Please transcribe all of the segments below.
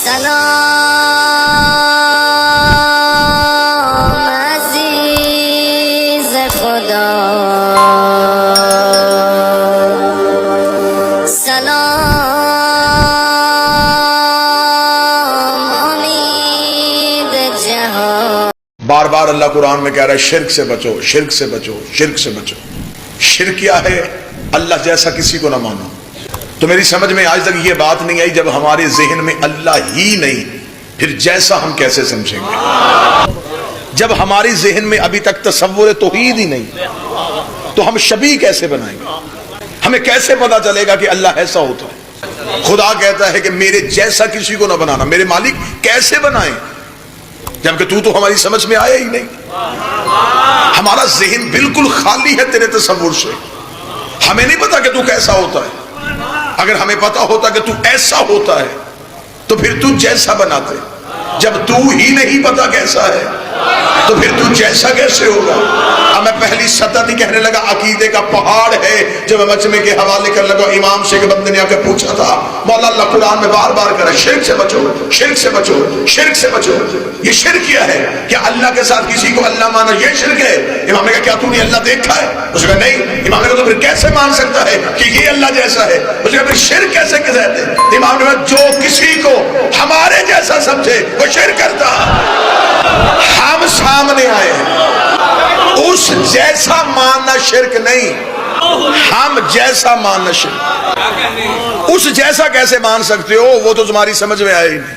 سلام عزیز خدا، سلام امید جہاں۔ بار بار اللہ قرآن میں کہہ رہا ہے شرک سے بچو، شرک سے بچو، شرک سے بچو۔ شرک کیا ہے؟ اللہ جیسا کسی کو نہ مانو۔ تو میری سمجھ میں آج تک یہ بات نہیں آئی، جب ہمارے ذہن میں اللہ ہی نہیں پھر جیسا ہم کیسے سمجھیں گے؟ جب ہماری ذہن میں ابھی تک تصور توحید ہی نہیں تو ہم شبیہ کیسے بنائیں گے؟ ہمیں کیسے پتا چلے گا کہ اللہ ایسا ہوتا ہے؟ خدا کہتا ہے کہ میرے جیسا کسی کو نہ بنانا۔ میرے مالک کیسے بنائیں جبکہ تو ہماری سمجھ میں آیا ہی نہیں؟ ہمارا ذہن بالکل خالی ہے تیرے تصور سے۔ ہمیں نہیں پتا کہ تو کیسا ہوتا ہے۔ اگر ہمیں پتا ہوتا کہ تو ایسا ہوتا ہے تو پھر تو جیسا بناتے۔ جب تو ہی نہیں پتا کیسا ہے تو پھر تو جیسا کیسے ہوگا؟ اب میں پہلی سطح نہیں کہنے لگا، عقیدے کا پہاڑ ہے جو میں مجمع کے حوالے کرنے لگا۔ امام سے ایک بندے نے آ کے پوچھا تھا، مولا اللہ قرآن میں بار بار کرا شرک سے بچو، شرک سے بچو، شرک سے بچو۔ یہ شرک کیا ہے؟ کیا اللہ کے ساتھ کسی کو اللہ مانا یہ شرک ہے؟ امام نے کہا کیا تو نے اللہ دیکھا ہے؟ اس نے کہا نہیں۔ امام نے کہا تو پھر کیسے مان سکتا ہے کہ یہ اللہ جیسا ہے؟ اس نے کہا پھر شرک کیسے کہتے ہیں؟ امام نے کہا جو کسی کو ہمارے جیسا سمجھے وہ شرک کرتا۔ ہم سامنے آئے ہیں، اس جیسا ماننا شرک نہیں، ہم جیسا ماننا شرک۔ اس جیسا کیسے مان سکتے ہو؟ وہ تو تمہاری سمجھ میں آیا ہی نہیں۔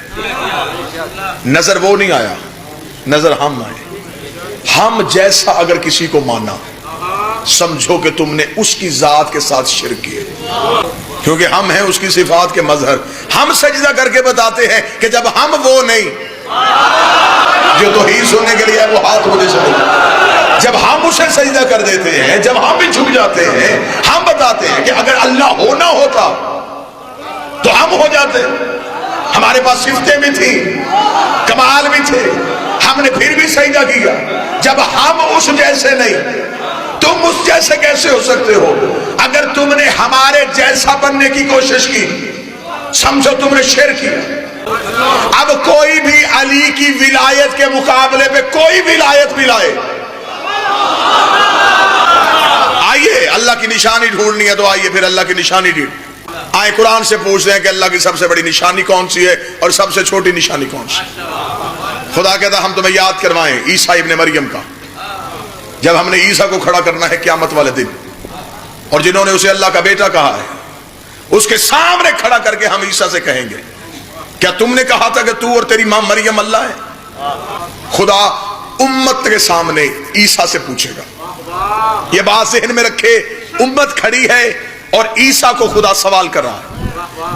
نظر وہ نہیں آیا، نظر ہم آئے۔ ہم جیسا اگر کسی کو مانا سمجھو کہ تم نے اس کی ذات کے ساتھ شرک کیا، کیونکہ ہم ہیں اس کی صفات کے مظہر۔ ہم سجدہ کر کے بتاتے ہیں کہ جب ہم وہ نہیں، جو توحید سننے کے لیے وہ ہاتھ مجھے چلے، جب ہم اسے سجدہ کر دیتے ہیں، جب ہم بھی جھک جاتے ہیں، ہم بتاتے ہیں کہ اگر اللہ ہونا ہوتا تو ہم ہو جاتے۔ ہمارے پاس صفتیں بھی تھیں، کمال بھی تھے، ہم نے پھر بھی سجدہ کیا۔ جب ہم اس جیسے نہیں، تم اس جیسے کیسے ہو سکتے ہو؟ اگر تم نے ہمارے جیسا بننے کی کوشش کی سمجھو تم نے شرک کیا۔ اب کوئی بھی علی کی ولایت کے مقابلے پہ کوئی ولایت بھی لائے، آئیے اللہ کی نشانی ڈھونڈنی ہے تو آئیے پھر اللہ کی نشانی ڈھونڈ آئے۔ قرآن سے پوچھتے ہیں کہ اللہ کی سب سے بڑی نشانی کون سی ہے اور سب سے چھوٹی نشانی کون سی؟ خدا کہتا ہم تمہیں یاد کروائیں عیسیٰ ابن مریم کا، جب ہم نے عیسیٰ کو کھڑا کرنا ہے قیامت والے دن، اور جنہوں نے اسے اللہ کا بیٹا کہا ہے اس کے سامنے کھڑا کر کے ہم عیسیٰ سے کہیں گے کیا تم نے کہا تھا کہ تو اور تیری ماں مریم اللہ ہے؟ خدا امت کے سامنے عیسیٰ سے پوچھے گا۔ یہ بات ذہن میں رکھے، امت کھڑی ہے اور عیسیٰ کو خدا سوال کر رہا ہے،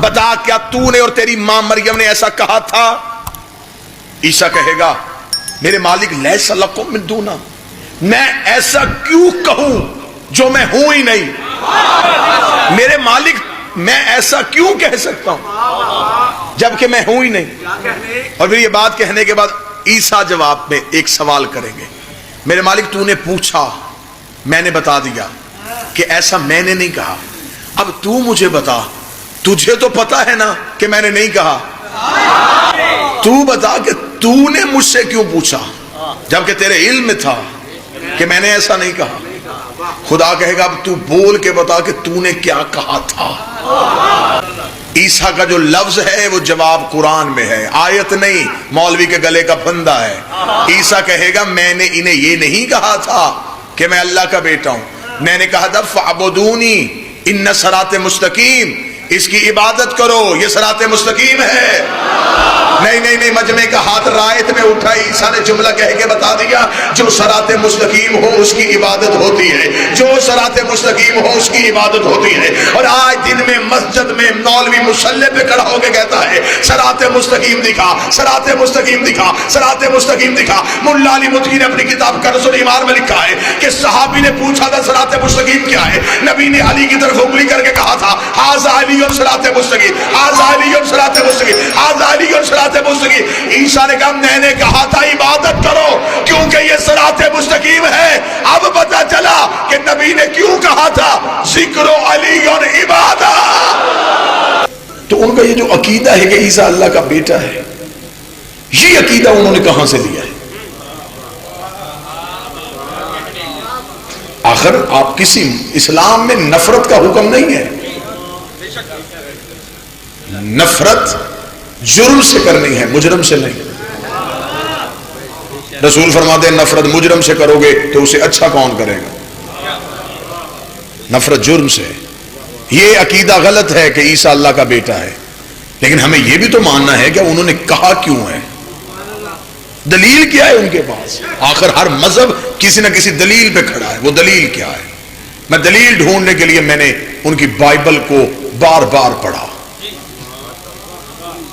بتا کیا تو نے اور تیری ماں مریم نے ایسا کہا تھا؟ عیسیٰ کہے گا میرے مالک لیس لکم من دونہ، میں ایسا کیوں کہوں جو میں ہوں ہی نہیں؟ میرے مالک میں ایسا کیوں کہہ سکتا ہوں جبکہ میں ہوں ہی نہیں؟ اور پھر یہ بات کہنے کے بعد عیسیٰ جواب میں ایک سوال کریں گے، میرے مالک تو نے پوچھا میں نے بتا دیا کہ ایسا میں نے نہیں کہا، اب تو مجھے بتا تجھے تو پتا ہے نا کہ میں نے نہیں کہا، تو بتا کہ تو نے مجھ سے کیوں پوچھا جبکہ تیرے علم میں تھا کہ میں نے ایسا نہیں کہا۔ خدا کہے گا اب تو بول کے بتا کہ تو نے کیا کہا تھا۔ عیسیٰ کا جو لفظ ہے وہ جواب قرآن میں ہے، آیت نہیں، مولوی کے گلے کا پھندا ہے۔ عیسیٰ کہے گا میں نے انہیں یہ نہیں کہا تھا کہ میں اللہ کا بیٹا ہوں، میں نے کہا تھا فَعْبُدُونِي اِنَّ صِرَاطِ مستقیم، اس کی عبادت کرو یہ صراط مستقیم ہے۔ نہیں مجمع کا ہاتھ رائت میں اٹھا، عیسیٰ نے جملہ کہہ کے بتا دیا جو صراط مستقیم ہو اس کی عبادت ہوتی ہے، جو صراط مستقیم ہو اس کی عبادت ہوتی ہے۔ اور آج دن میں مسجد میں مولوی مصلی پہ کھڑا ہو کے کہتا ہے صراط مستقیم دکھا، صراط مستقیم دکھا، صراط مستقیم دکھا۔ ملا علی مدعی نے اپنی کتاب کنز الایمان میں لکھا ہے کہ صحابی نے پوچھا تھا صراط مستقیم کیا ہے، نبی نے علی کی طرف انگلی کر کے کہا تھا ھذا علی صراط مستقیم، ھذا علی صراط مستقیم، ھذا علی صراط مستقیم۔ عیسیٰ نے کہا میں نے کہا تھا عبادت کرو کیونکہ یہ صراط مستقیم ہے۔ اب پتا چلا کہ نبی نے کیوں کہا تھا ذکر علی عبادت۔ تو ان کا یہ جو عقیدہ ہے کہ عیسیٰ اللہ کا بیٹا ہے، یہ عقیدہ انہوں نے کہاں سے لیا ہے؟ آخر آپ کسی اسلام میں نفرت کا حکم نہیں ہے، نفرت جرم سے کرنی ہے، مجرم سے نہیں۔ رسول فرماتے ہیں نفرت مجرم سے کرو گے تو اسے اچھا کون کرے گا؟ نفرت جرم سے۔ یہ عقیدہ غلط ہے کہ عیسیٰ اللہ کا بیٹا ہے، لیکن ہمیں یہ بھی تو ماننا ہے کہ انہوں نے کہا کیوں ہے، دلیل کیا ہے ان کے پاس؟ آخر ہر مذہب کسی نہ کسی دلیل پہ کھڑا ہے، وہ دلیل کیا ہے؟ میں دلیل ڈھونڈنے کے لیے میں نے ان کی بائبل کو بار بار پڑھا،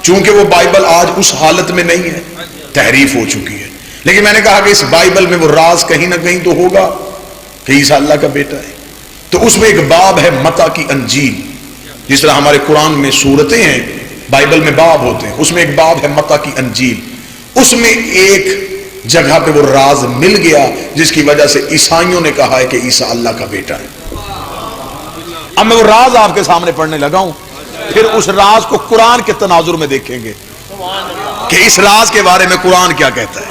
چونکہ وہ بائبل آج اس حالت میں نہیں ہے، تحریف ہو چکی ہے، لیکن میں نے کہا کہ اس بائبل میں وہ راز کہیں نہ کہیں تو ہوگا کہ عیسیٰ اللہ کا بیٹا ہے۔ تو اس میں ایک باب ہے متی کی انجیل، جس طرح ہمارے قرآن میں سورتیں ہیں، بائبل میں باب ہوتے ہیں، اس میں ایک باب ہے متی کی انجیل۔ اس میں ایک جگہ پہ وہ راز مل گیا جس کی وجہ سے عیسائیوں نے کہا ہے کہ عیسیٰ اللہ کا بیٹا ہے۔ اب میں وہ راز آپ کے سامنے پڑھنے لگا ہوں، پھر اس راز کو قرآن کے تناظر میں دیکھیں گے کہ اس راز کے بارے میں قرآن کیا کہتا ہے۔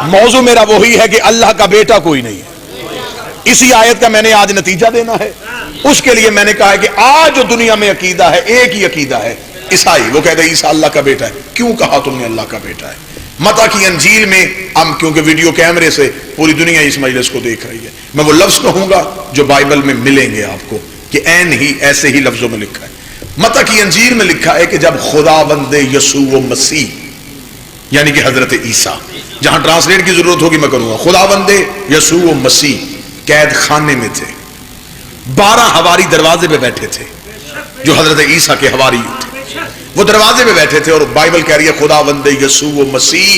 موضوع میرا وہی ہے کہ اللہ کا بیٹا کوئی نہیں ہے، اسی آیت کا میں نے آج نتیجہ دینا ہے۔ اس کے لیے میں نے کہا ہے کہ آج جو دنیا میں عقیدہ ہے ایک ہی عقیدہ ہے، عیسائی، وہ کہتے ہیں عیسیٰ اللہ کا بیٹا ہے۔ کیوں کہا تم نے اللہ کا بیٹا ہے؟ متی کی انجیل میں ہم کیونکہ ویڈیو کیمرے سے پوری دنیا اس مجلس کو دیکھ رہی ہے، میں وہ لفظ کہوں گا جو بائبل میں ملیں گے آپ کو کہ عین ہی ایسے ہی لفظوں میں لکھا ہے۔ متی کی انجیل میں لکھا ہے کہ جب خداوند یسوع مسیح یعنی کہ حضرت عیسیٰ، جہاں ٹرانسلیٹ کی ضرورت ہوگی میں کروں گا، خداوند یسوع مسیح قید خانے میں تھے، 12 حواری دروازے پہ بیٹھے تھے جو حضرت عیسیٰ کے حواری تھے، وہ دروازے پہ بیٹھے تھے، اور بائبل کہہ رہی ہے خداوند یسوع مسیح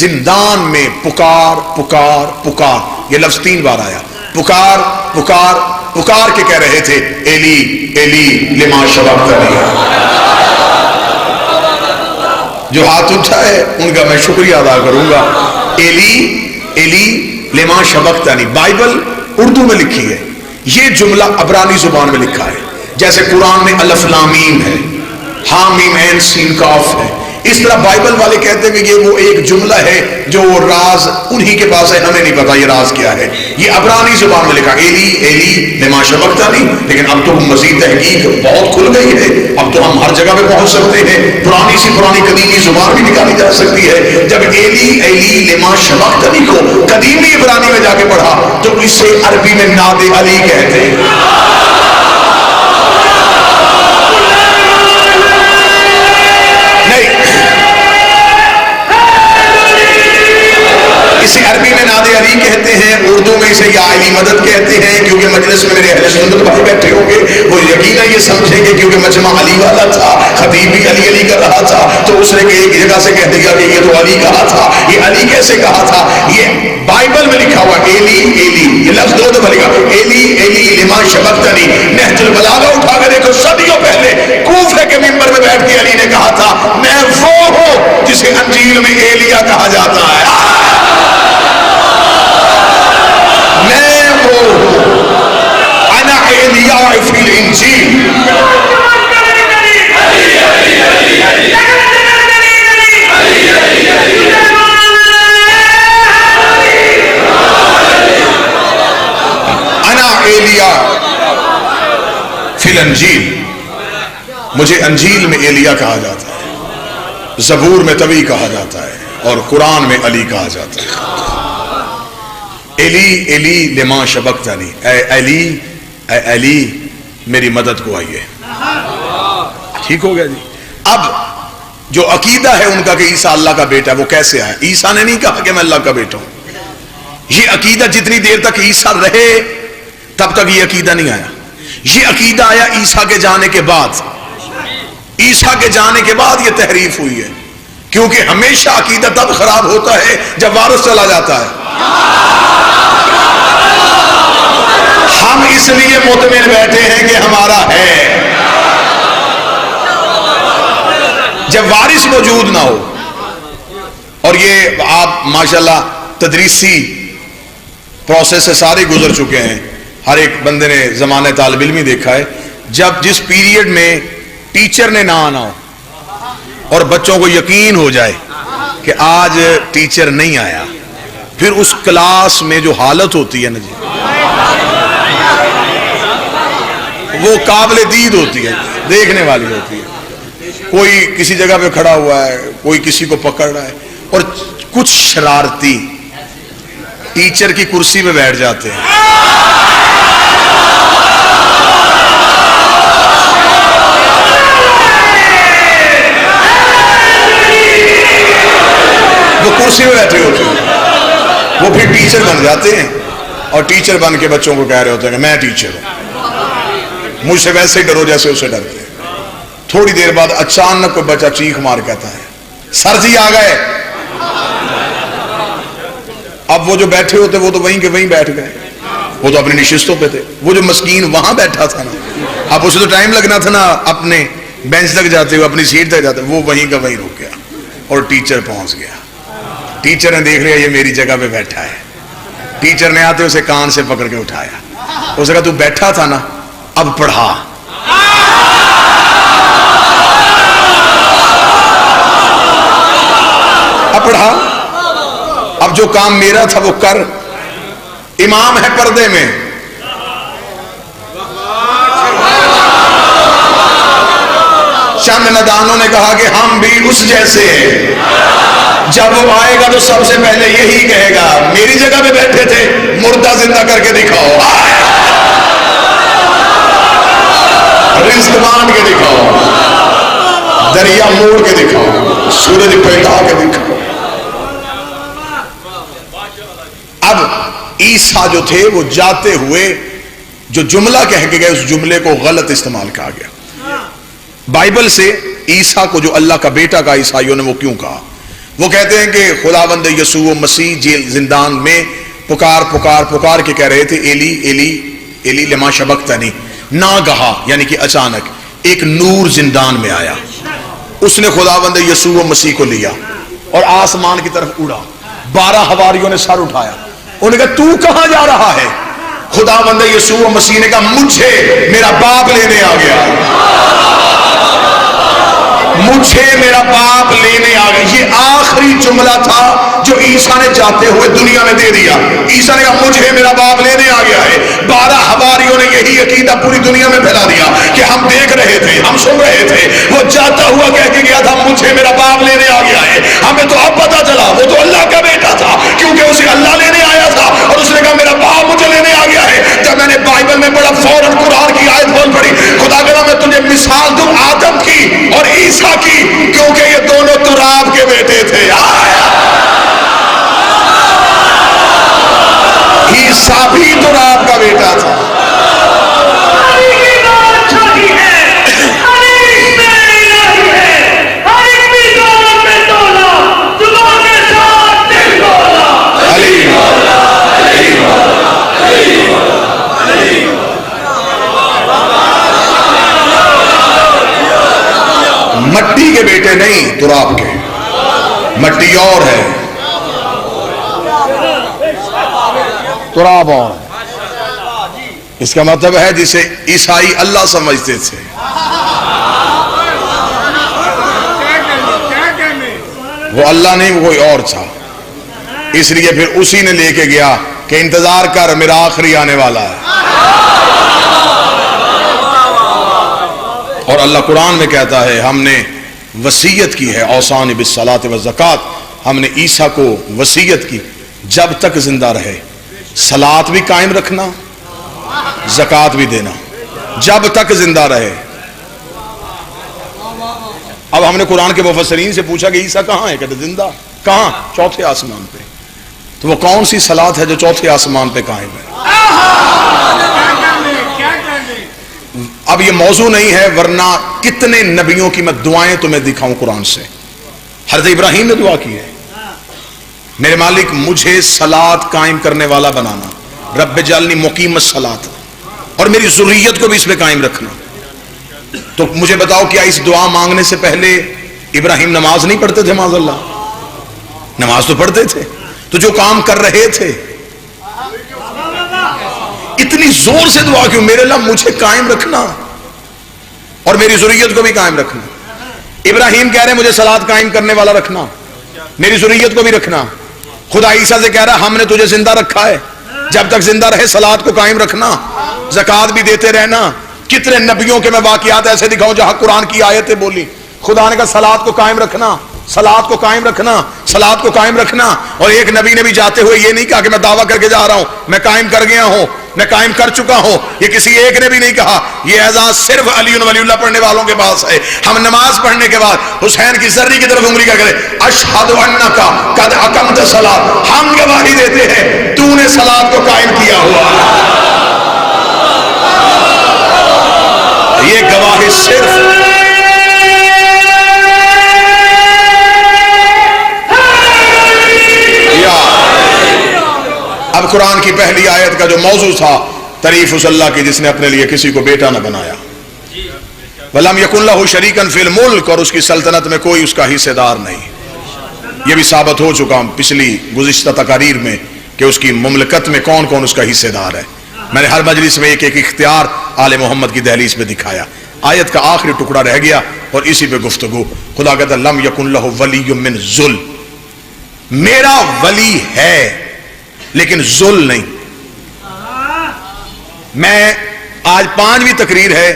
زندان میں پکار پکار پکار، یہ لفظ 3 بار آیا، پکار پکار پکار کے کہہ رہے تھے ایلی ایلی لما شبقتنی۔ جو ہاتھ اٹھا ہے ان کا میں شکریہ ادا کروں گا، ایلی ایلی لما شبقتنی بائبل اردو میں لکھی ہے، یہ جملہ عبرانی زبان میں لکھا ہے، جیسے قرآن میں الف لام میم ہے، ہاں میم عین سین کاف ہے، اس طرح بائبل والے کہتے ہیں کہ یہ وہ ایک جملہ ہے جو وہ راز انہی کے پاس ہے، ہمیں نہیں پتا یہ راز کیا ہے، یہ عبرانی زبان میں لکھا ایلی ایلی لما شبقتنی۔ لیکن اب تو مزید تحقیق بہت کھل گئی ہے، اب تو ہم ہر جگہ پہ پہنچ سکتے ہیں، پرانی سی پرانی قدیمی زبان بھی نکالی جا سکتی ہے۔ جب ایلی ایلی لما شبقتنی کو قدیمی عبرانی میں جا کے پڑھا تو اسے عربی میں ناد علی کہتے ہیں۔ اسے عربی میں ناد علی کہتے ہیں، اردو میں اسے یا علی مدد کہتے ہیں، کیونکہ مجلس میں میرے اہل سنت بھائی بیٹھے ہوں گے، وہ یقیناً یہ سمجھیں گے کیونکہ مجمع علی والا تھا، خطیب بھی علی علی کر رہا تھا، تو اس نے ایک جگہ سے کہہ دیا کہ یہ تو علی کہا تھا، یہ علی کیسے کہا تھا؟ یہ بائبل میں لکھا ہوا ایلی ایلی، یہ لفظ 2 دفعہ لکھا ایلی ایلی لما شبقتنی۔ نہج البلاغہ اٹھا کر دیکھو، صدیوں پہلے کوفہ کے منبر میں بیٹھ کے علی نے کہا تھا میں وہ ہوں جسے انجیل میں ایلیا کہا جاتا ہے، میں وہ انا ایلیاء فی الانجیل۔ انا ایلیاء فی الانجیل، مجھے انجیل میں ایلیا کہا جاتا ہے، زبور میں طوی کہا جاتا ہے، اور قرآن میں علی کہا جاتا ہے۔ ایلی ایلی لما شبقتنی، اے علی اے علی میری مدد کو آئیے۔ ٹھیک ہو گیا جی۔ اب جو عقیدہ ہے ان کا کہ عیسیٰ اللہ کا بیٹا ہے، وہ کیسے آیا؟ عیسیٰ نے نہیں کہا کہ میں اللہ کا بیٹا ہوں، یہ عقیدہ جتنی دیر تک عیسیٰ رہے تب تک یہ عقیدہ نہیں آیا، یہ عقیدہ آیا عیسیٰ کے جانے کے بعد، عیسیٰ کے جانے کے بعد یہ تحریف ہوئی ہے، کیونکہ ہمیشہ عقیدہ تب خراب ہوتا ہے جب وارث چلا جاتا ہے۔ ہم اس لیے مطمئن بیٹھے ہیں کہ ہمارا ہے، جب وارث موجود نہ ہو، اور یہ آپ ماشاءاللہ تدریسی پروسیس سے سارے گزر چکے ہیں، ہر ایک بندے نے زمانہ طالب علمی دیکھا ہے، جب جس پیریڈ میں ٹیچر نے نہ آنا ہو اور بچوں کو یقین ہو جائے کہ آج ٹیچر نہیں آیا، پھر اس کلاس میں جو حالت ہوتی ہے نا جی، وہ قابل دید ہوتی ہے، دیکھنے والی ہوتی ہے۔ کوئی کسی جگہ پہ کھڑا ہوا ہے، کوئی کسی کو پکڑ رہا ہے، اور کچھ شرارتی ٹیچر کی کرسی پہ بیٹھ جاتے ہیں۔ وہ کرسی پہ بیٹھے ہوتے ہیں، وہ پھر ٹیچر بن جاتے ہیں اور ٹیچر بن کے بچوں کو کہہ رہے ہوتے ہیں کہ میں ٹیچر ہوں، مجھ سے ویسے ہی ڈرو جیسے اسے ڈرتے ہیں۔ تھوڑی دیر بعد اچانک کوئی بچہ چیخ مار کہتا ہے سر جی آ گئے۔ اب وہ جو بیٹھے ہوتے وہ تو وہیں کے وہیں بیٹھ گئے، وہ تو اپنی نشستوں پہ تھے۔ وہ جو مسکین وہاں بیٹھا تھا نا، اب اسے تو ٹائم لگنا تھا نا اپنے بینچ تک جاتے ہوئے، اپنی سیٹ تک جاتے، وہ وہیں کا وہیں رک گیا اور ٹیچر پہنچ گیا۔ ٹیچر نے دیکھ لیا یہ میری جگہ پہ بیٹھا ہے، ٹیچر نے آتے اسے کان سے پکڑ کے اٹھایا، اس نے کہا تو بیٹھا تھا نا، اب پڑھا۔ اب پڑھا، اب جو کام میرا تھا وہ کر۔ امام ہے پردے میں، چند ندانوں نے کہا کہ ہم بھی اس جیسے ہیں، جب وہ آئے گا تو سب سے پہلے یہی کہے گا میری جگہ پہ بیٹھے تھے، مردہ زندہ کر کے دکھاؤ، رزق بانٹ کے دکھاؤ، دریا موڑ کے دکھاؤ، سورج پلٹا کے دکھاؤ۔ اب عیسیٰ جو تھے وہ جاتے ہوئے جو جملہ کہہ کے گئے اس جملے کو غلط استعمال کہا گیا۔ بائبل سے عیسیٰ کو جو اللہ کا بیٹا کہا عیسائیوں نے، وہ کیوں کہا؟ وہ کہتے ہیں کہ خداوند یسوع مسیح جیل زندان میں پکار پکار پکار کے کہہ رہے تھے ایلی ایلی ایلی لما شبقتنی، ناگہا یعنی کہ اچانک ایک نور زندان میں آیا، اس نے خداوند یسوع مسیح کو لیا اور آسمان کی طرف اڑا۔ 12 حواریوں نے سر اٹھایا، انہوں نے کہا تو کہاں جا رہا ہے؟ خداوند یسوع مسیح نے کہا مجھے میرا باپ لینے آ گیا، مجھے میرا باپ لینے آ گیا۔ یہ آخری جملہ تھا جو عیسیٰ نے جاتے ہوئے دنیا میں دے دیا۔ عیسیٰ نے کہا مجھے میرا باپ لینے آ گیا ہے۔ 12 حواریوں نے یہی عقیدہ پوری دنیا میں پھیلا دیا کہ ہم دیکھ رہے تھے، ہم سن رہے تھے، وہ جاتا ہوا کہہ کے گیا تھا مجھے میرا باپ لینے آ گیا ہے۔ ہمیں تو اب پتا چلا وہ تو اللہ کا بیٹا تھا، کیونکہ اسے اللہ لینے آیا تھا اور اس نے کہا میرا باپ مجھے لینے آ گیا ہے۔ جب میں نے بائبل میں پڑھا فوراً قرآن کی آیت بول پڑی، خدا کرا میں تجھے مثال دوں آدم کی اور عیسیٰ کی، کیونکہ یہ دونوں تراب کے بیٹے تھے۔ عیسیٰ بھی تراب کا بیٹا تھا۔ مٹی کے بیٹے نہیں، تراب کے، مٹی اور ہے، تراب اور ہے۔ اس کا مطلب ہے جسے عیسائی اللہ سمجھتے تھے، وہ اللہ نہیں، وہ کوئی اور تھا۔ اس لیے پھر اسی نے لے کے گیا کہ انتظار کر میرا آخری آنے والا ہے۔ اور اللہ قرآن میں کہتا ہے ہم نے وصیت کی ہے اوصانی بالصلاۃ والزکات، ہم نے عیسیٰ کو وصیت کی جب تک زندہ رہے صلاۃ بھی قائم رکھنا، زکات بھی دینا، جب تک زندہ رہے۔ اب ہم نے قرآن کے مفسرین سے پوچھا کہ عیسیٰ کہاں ہے؟ کہتے زندہ۔ کہاں؟ چوتھے آسمان پہ۔ تو وہ کون سی صلاۃ ہے جو چوتھے آسمان پہ قائم ہے؟ اب یہ موضوع نہیں ہے، ورنہ کتنے نبیوں کی میں دعائیں تمہیں دکھاؤں قرآن سے۔ حضرت ابراہیم نے دعا کی ہے میرے مالک مجھے صلاۃ قائم کرنے والا بنانا، رب اجعلنی مقیم الصلاۃ، اور میری ذریت کو بھی اس میں قائم رکھنا۔ تو مجھے بتاؤ کیا اس دعا مانگنے سے پہلے ابراہیم نماز نہیں پڑھتے تھے؟ معاذ اللہ، نماز تو پڑھتے تھے۔ تو جو کام کر رہے تھے اتنی زور سے دعا کیوں؟ میرے اللہ مجھے قائم رکھنا۔ اور میری ذریت کو بھی قائم رکھنا۔ ابراہیم کہہ رہے ہیں مجھے صلات قائم کرنے والا رکھنا، میری ذریت کو بھی رکھنا۔ خدا عیسیٰ سے کہہ رہا ہم نے تجھے زندہ رکھا ہے، جب تک زندہ رہے صلات کو قائم رکھنا، زکات بھی دیتے رہنا۔ کتنے نبیوں کے میں واقعات ایسے دکھاؤں جہاں قرآن کی آیتیں بولی، خدا نے کہا صلات کو قائم رکھنا، صلات کو قائم رکھنا، صلات کو قائم رکھنا۔ اور ایک نبی نے بھی جاتے ہوئے یہ نہیں کہا کہ میں دعویٰ کر کے جا رہا ہوں میں قائم کر گیا ہوں، میں قائم کر چکا ہوں، یہ کسی ایک نے بھی نہیں کہا۔ یہ اعزاز صرف علی ولی اللہ پڑھنے والوں کے پاس ہے۔ ہم نماز پڑھنے کے بعد حسین کی ذری کی طرف انگلی کیا کرے، اشہد انک قد اقمت الصلاۃ، ہم گواہی دیتے ہیں تو نے صلات کو قائم کیا ہوا۔ یہ گواہی صرف اب قرآن کی پہلی آیت کا جو موضوع تھا تعریف اس اللہ کی جس نے اپنے لیے کسی کو بیٹا نہ بنایا، وَلَمْ يَكُنْ لَهُ شَرِيكًا فِي الْمُلْكِ، اور اس کی سلطنت میں کوئی اس کا حصے دار نہیں۔ یہ بھی ثابت ہو چکا پچھلی گزشتہ تقاریر میں کہ اس کی مملکت میں کون کون اس کا حصے دار ہے۔ میں نے ہر مجلس میں ایک ایک اختیار آل محمد کی دہلیز پہ دکھایا۔ آیت کا آخری ٹکڑا رہ گیا اور اسی پہ گفتگو۔ خدا کہتا ہے لم یکن لہ ولی من ذل، میرا ولی ہے لیکن ذل نہیں۔ میں آج 5ویں تقریر ہے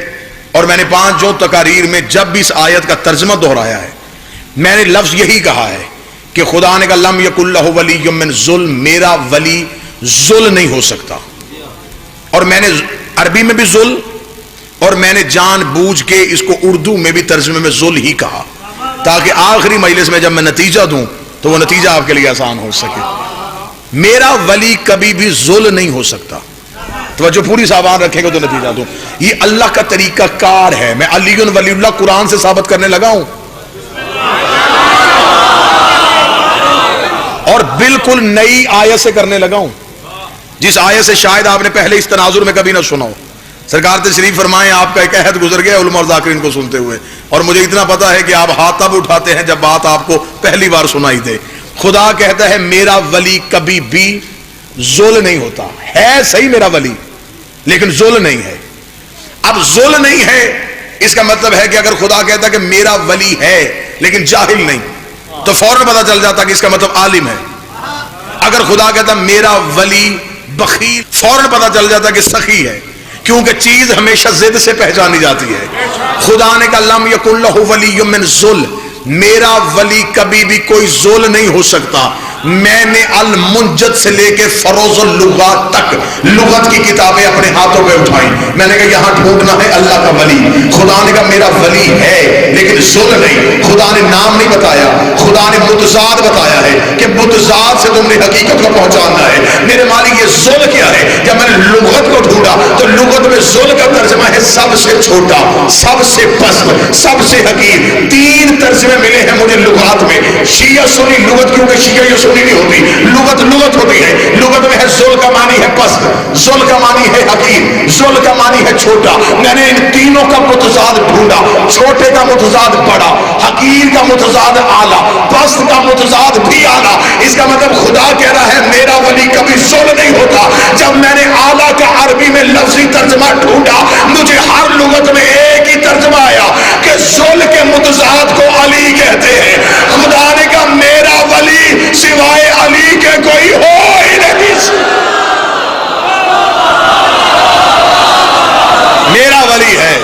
اور میں نے 5 تقاریر میں جب بھی اس آیت کا ترجمہ دہرایا ہے میں نے لفظ یہی کہا ہے کہ خدا نے کہا لم یکن لہ ولی من ذل، میرا ولی ذل نہیں ہو سکتا۔ اور میں نے عربی میں بھی ذل اور میں نے جان بوجھ کے اس کو اردو میں بھی ترجمے میں ذل ہی کہا تاکہ آخری مجلس میں جب میں نتیجہ دوں تو وہ نتیجہ آپ کے لیے آسان ہو سکے۔ میرا ولی کبھی بھی ذل نہیں ہو سکتا، توجہ پوری سامان رکھیں گے تو نتیجہ دوں۔ یہ اللہ کا طریقہ کار ہے۔ میں علی ولی اللہ قرآن سے ثابت کرنے لگا ہوں اور بالکل نئی آیت سے کرنے لگا ہوں، جس آیت سے شاید آپ نے پہلے اس تناظر میں کبھی نہ سنا ہو۔ سرکار تشریف فرمائیں آپ کا ایک عہد گزر گیا علماء اور ذاکرین کو سنتے ہوئے، اور مجھے اتنا پتا ہے کہ آپ ہاتھ تب اٹھاتے ہیں جب بات آپ کو پہلی بار سنائی دے۔ خدا کہتا ہے میرا ولی کبھی بھی ذل نہیں ہوتا، ہے صحیح میرا ولی لیکن ذل نہیں ہے۔ اب ذل نہیں ہے اس کا مطلب ہے کہ اگر خدا کہتا کہ میرا ولی ہے لیکن جاہل نہیں تو فوراً پتا چل جاتا کہ اس کا مطلب عالم ہے۔ اگر خدا کہتا میرا ولی بخیل، فوراً پتا چل جاتا کہ سخی ہے، کیونکہ چیز ہمیشہ ضد سے پہچانی جاتی ہے۔ خدا نے کہا لم یکن لہ ولی من ذل، میرا ولی کبھی بھی کوئی ذل نہیں ہو سکتا۔ میں نے المنجد سے لے کے فروز اللغات تک لغت کی کتابیں اپنے ہاتھوں پہ اٹھائیں، میں نے کہا یہاں ڈھونڈنا ہے اللہ کا ولی۔ خدا نے کہا میرا ولی ہے لیکن ذل نہیں۔ خدا نے نام نہیں بتایا، خدا نے متضاد بتایا ہے کہ متضاد سے تم نے حقیقت کو پہنچانا ہے۔ میرے مالک یہ ذل کیا ہے؟ جب میں نے لغت کو ڈھونڈا تو لغت میں ذل کا ترجمہ ہے سب سے چھوٹا، سب سے پست، سب سے حقیر۔ 3 ترجمے ملے ہیں مجھے لغات میں۔ شیعہ سنی لغت، کیونکہ شیعہ یہ سنی نہیں ہوتی، لغت لغت ہوتی ہے۔ لغت میں ہے ذل کا معنی ہے پست، ذل کا معنی ہے حقیر، ذل کا معنی ہے چھوٹا۔ میں نے ان تینوں کا متضاد ڈھونڈا، چھوٹے کا متضاد بڑا، حقیر کا متضاد اعلیٰ، پست کا متضاد بھی اعلیٰ۔ اس کا مطلب خدا کہہ رہا ہے میرا ولی کبھی ذل نہیں ہوتا۔ جب میں نے اعلیٰ کا عربی میں لفظی ترجمہ ڈھونڈا مجھے ہر لغت میں ایک ہی ترجمہ آیا کہ ذل کے متضاد کو علی کہتے ہیں۔ خدا نے کہا میرا ولی سوائے علی کے کوئی ہو ہی نہیں، میرا ولی ہے۔